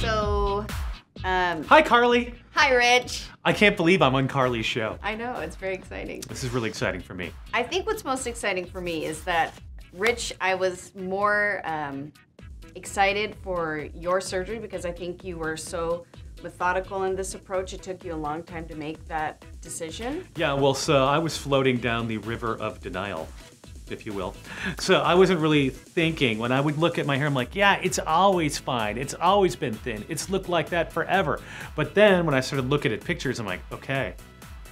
So, Hi, Carly. hi, Rich. I can't believe I'm on Carly's show. I know, it's very exciting. This is really exciting for me. I think what's most exciting for me is that, Rich, I was more excited for your surgery because I think you were so methodical in this approach. It took you a long time to make that decision. Yeah, well, so I was floating down the river of denial, if you will. So I wasn't really thinking. When I would look at my hair, I'm like, yeah, it's always fine. It's always been thin. It's looked like that forever. But then when I started looking at pictures, I'm like, okay,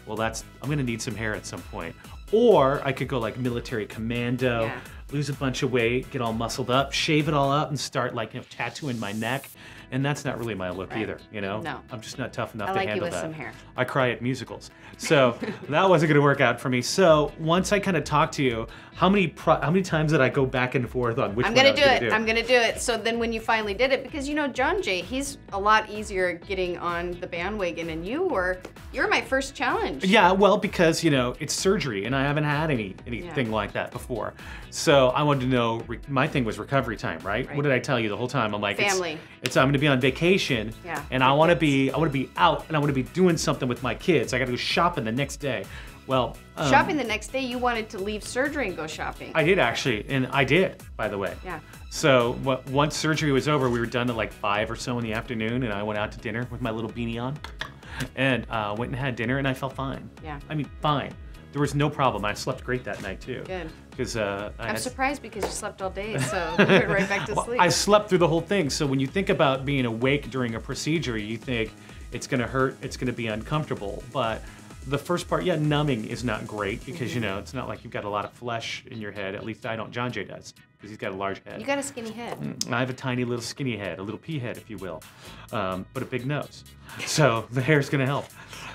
well, I'm gonna need some hair at some point. Or I could go like military commando, Yeah. lose a bunch of weight, get all muscled up, shave it all up, and start like tattooing my neck. And that's not really my look Right. either, you know? No. I'm just not tough enough I to like you handle with that. some hair. I cry at musicals. So that wasn't gonna work out for me. So once I kind of talked to you, how many times did I go back and forth on which I'm one gonna I was do gonna it. do? I'm gonna do it. So then when you finally did it, because you know John Jay, he's a lot easier getting on the bandwagon, and you're my first challenge. Yeah, well, because you know it's surgery, and I haven't had anything like that before. So I wanted to know. My thing was recovery time, right? Right. What did I tell you the whole time? I'm like, Family. It's I'm going to be on vacation, Yeah, and I want to be out, and I want to be doing something with my kids. I got to go shopping the next day. Well, Shopping the next day, you wanted to leave surgery and go shopping. I did actually, and I did, by the way. Yeah. So once surgery was over, we were done at like 5 or so in the afternoon, and I went out to dinner with my little beanie on, and went and had dinner, and I felt fine. Yeah. I mean, fine. There was no problem. I slept great that night too. Good. Because I'm surprised because you slept all day, so you went right back to Well, sleep. I slept through the whole thing. So when you think about being awake during a procedure, you think it's going to hurt, it's going to be uncomfortable. But the first part, yeah, numbing is not great because, you know, it's not like you've got a lot of flesh in your head. At least I don't. John Jay does because he's got a large head. You got a skinny head. I have a tiny little skinny head, a little pea head, if you will, but a big nose. So the hair's going to help.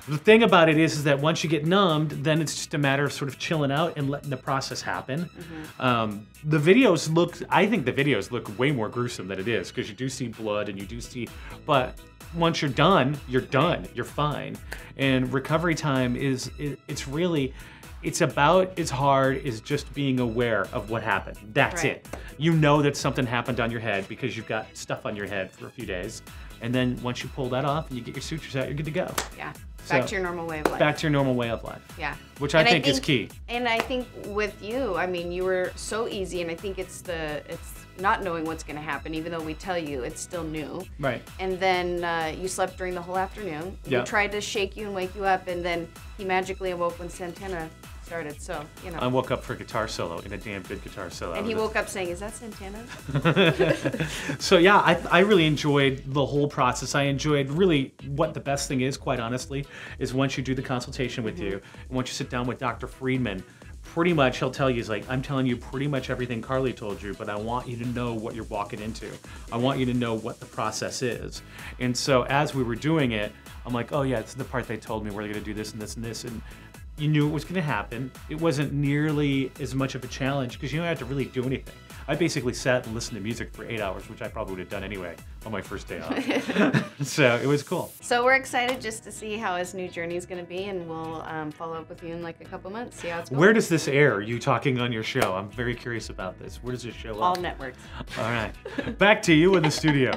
The thing about it is that once you get numbed, then it's just a matter of sort of chilling out and letting the process happen. The videos I think the videos look way more gruesome than it is because you do see blood and you do see, but once you're done, you're fine. And recovery time it's about as hard as just being aware of what happened. That's Right. it. You know that something happened on your head because you've got stuff on your head for a few days. And then once you pull that off and you get your sutures out, you're good to go. Yeah. Back So, to your normal way of life. Back to your normal way of life. Yeah. Which I And think is key. And I think with you, I mean, you were so easy, and I think it's not knowing what's going to happen, even though we tell you it's still new. Right. And then you slept during the whole afternoon. Yeah. We tried to shake you and wake you up, and then he magically awoke when Santana started. So, you know. I woke up for a guitar solo, in a damn good guitar solo. And he woke up saying, "Is that Santana?" So yeah, I really enjoyed the whole process. I enjoyed really what the best thing is, quite honestly, is once you do the consultation with you, and once you sit down with Dr. Friedman, pretty much he'll tell you, he's like, I'm telling you pretty much everything Carly told you, but I want you to know what you're walking into. I want you to know what the process is. And so as we were doing it, I'm like, oh yeah, this is the part they told me we're gonna do this and this and this. And you knew it was going to happen. It wasn't nearly as much of a challenge because you don't have to really do anything. I basically sat and listened to music for 8 hours, which I probably would have done anyway on my first day off. So it was cool. So we're excited just to see how his new journey is going to be, and we'll follow up with you in like a couple months, see how it's going. Where does this air, you talking on your show? I'm very curious about this. Where does this show All up? networks. All right. Back to you in the studio.